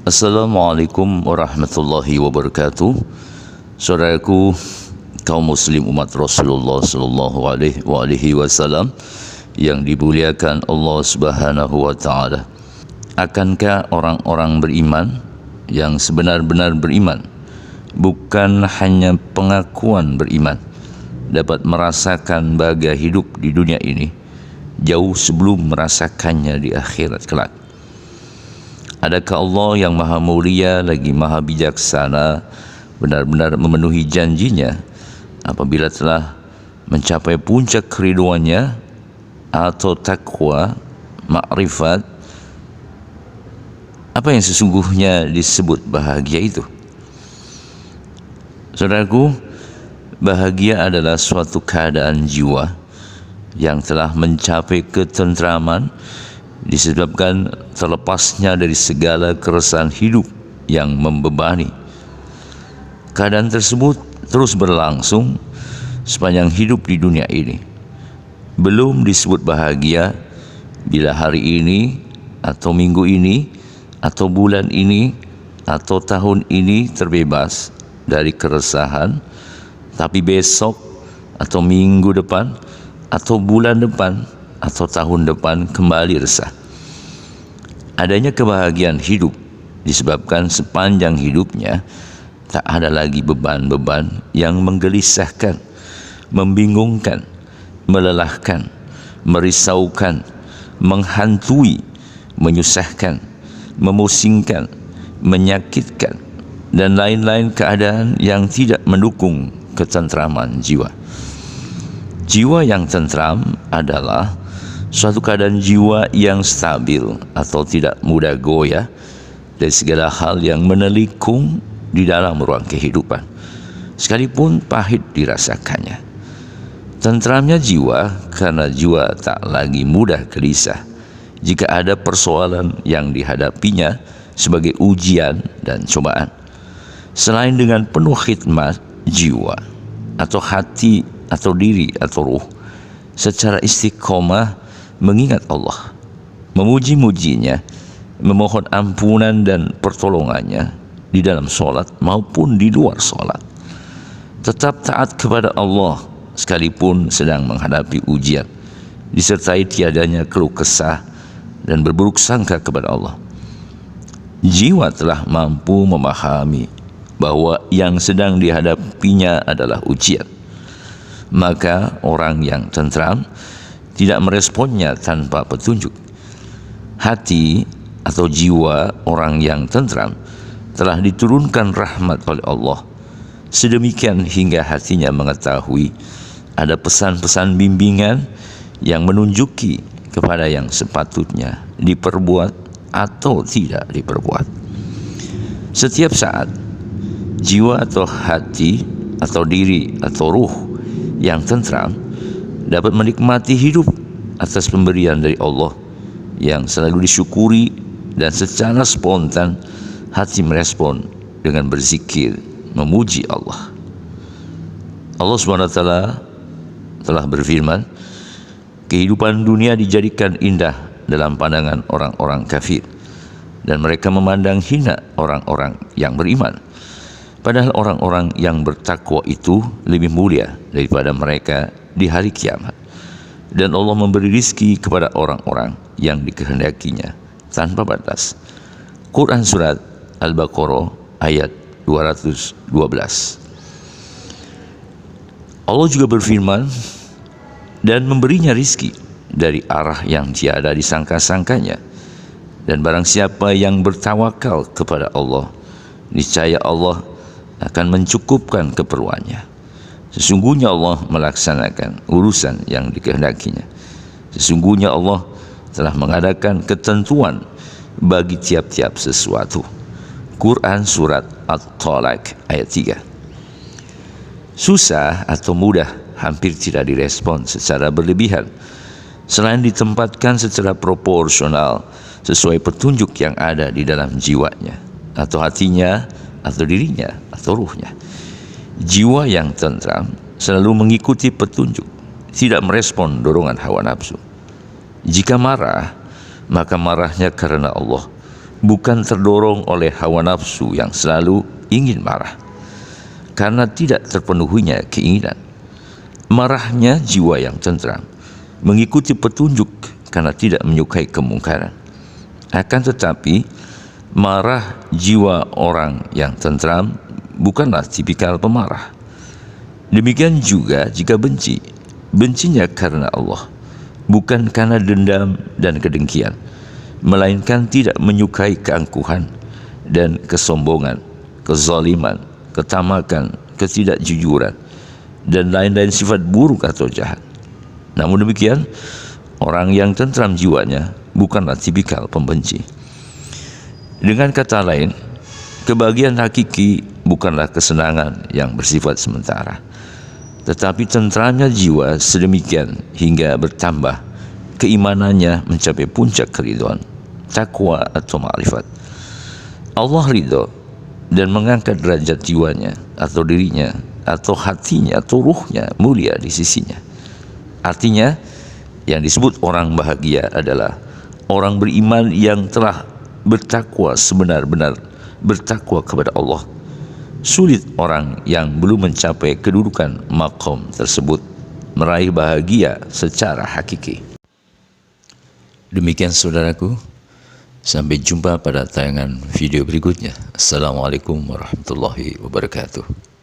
Assalamualaikum warahmatullahi wabarakatuh. Saudaraku kaum muslim umat Rasulullah sallallahu alaihi wasallam yang dimuliakan Allah Subhanahu wa taala. Akankah orang-orang beriman yang sebenar-benar beriman, bukan hanya pengakuan beriman, dapat merasakan bahagia hidup di dunia ini jauh sebelum merasakannya di akhirat kelak? Adakah Allah yang maha mulia lagi maha bijaksana benar-benar memenuhi janjinya apabila telah mencapai puncak keriduannya atau takwa, makrifat? Apa yang sesungguhnya disebut bahagia itu? Saudaraku, bahagia adalah suatu keadaan jiwa yang telah mencapai ketentraman disebabkan terlepasnya dari segala keresahan hidup yang membebani. Keadaan tersebut terus berlangsung sepanjang hidup di dunia ini. Belum disebut bahagia bila hari ini atau minggu ini atau bulan ini atau tahun ini terbebas dari keresahan, tapi besok atau minggu depan atau bulan depan atau tahun depan kembali resah. Adanya kebahagiaan hidup disebabkan sepanjang hidupnya tak ada lagi beban-beban yang menggelisahkan, membingungkan, melelahkan, merisaukan, menghantui, menyusahkan, memusingkan, menyakitkan, dan lain-lain keadaan yang tidak mendukung ketentraman jiwa. Jiwa yang tentram adalah suatu keadaan jiwa yang stabil atau tidak mudah goyah dari segala hal yang menelikung di dalam ruang kehidupan, sekalipun pahit dirasakannya. Tentramnya jiwa karena jiwa tak lagi mudah gelisah jika ada persoalan yang dihadapinya sebagai ujian dan cobaan. Selain dengan penuh khidmat jiwa atau hati atau diri atau ruh secara istiqomah mengingat Allah, memuji-mujinya, memohon ampunan dan pertolongannya di dalam solat maupun di luar solat, tetap taat kepada Allah sekalipun sedang menghadapi ujian, disertai tiadanya keluh kesah dan berburuk sangka kepada Allah. Jiwa telah mampu memahami bahwa yang sedang dihadapinya adalah ujian. Maka orang yang tentram tidak meresponnya tanpa petunjuk. Hati atau jiwa orang yang tentram telah diturunkan rahmat oleh Allah, sedemikian hingga hatinya mengetahui ada pesan-pesan bimbingan yang menunjuki kepada yang sepatutnya diperbuat atau tidak diperbuat. Setiap saat jiwa atau hati atau diri atau ruh yang tentram dapat menikmati hidup atas pemberian dari Allah yang selalu disyukuri, dan secara spontan hati merespon dengan berzikir memuji Allah. Allah SWT telah berfirman, kehidupan dunia dijadikan indah dalam pandangan orang-orang kafir, dan mereka memandang hina orang-orang yang beriman. Padahal orang-orang yang bertakwa itu lebih mulia daripada mereka di hari kiamat. Dan Allah memberi rizki kepada orang-orang yang dikehendakinya tanpa batas. Quran Surat Al-Baqarah ayat 212. Allah juga berfirman, dan memberinya rizki dari arah yang tiada disangka-sangkanya. Dan barang siapa yang bertawakal kepada Allah, niscaya Allah akan mencukupkan keperluannya. Sesungguhnya Allah melaksanakan urusan yang dikehendakinya. Sesungguhnya Allah telah mengadakan ketentuan bagi tiap-tiap sesuatu. Quran Surat At-Talaq ayat 3. Susah atau mudah hampir tidak direspon secara berlebihan, selain ditempatkan secara proporsional sesuai petunjuk yang ada di dalam jiwanya atau hatinya atau dirinya atau ruhnya. Jiwa yang tentram selalu mengikuti petunjuk, tidak merespon dorongan hawa nafsu. Jika marah, maka marahnya karena Allah, bukan terdorong oleh hawa nafsu yang selalu ingin marah. Karena tidak terpenuhinya keinginan. Marahnya jiwa yang tentram, mengikuti petunjuk karena tidak menyukai kemungkaran. Akan tetapi, marah jiwa orang yang tentram bukanlah tipikal pemarah. Demikian juga jika benci, bencinya karena Allah, bukan karena dendam dan kedengkian, melainkan tidak menyukai keangkuhan dan kesombongan, kezaliman, ketamakan, ketidakjujuran, dan lain-lain sifat buruk atau jahat. Namun demikian, orang yang tentram jiwanya bukanlah tipikal pembenci. Dengan kata lain, kebahagiaan hakiki bukanlah kesenangan yang bersifat sementara, tetapi tentramnya jiwa sedemikian hingga bertambah keimanannya mencapai puncak keridhaan, takwa atau ma'rifat. Allah ridho dan mengangkat derajat jiwanya atau dirinya atau hatinya atau ruhnya mulia di sisinya. Artinya, yang disebut orang bahagia adalah orang beriman yang telah bertakwa sebenar-benar bertakwa kepada Allah. Sulit orang yang belum mencapai kedudukan maqam tersebut meraih bahagia secara hakiki. Demikian saudaraku, sampai jumpa pada tayangan video berikutnya. Assalamualaikum warahmatullahi wabarakatuh.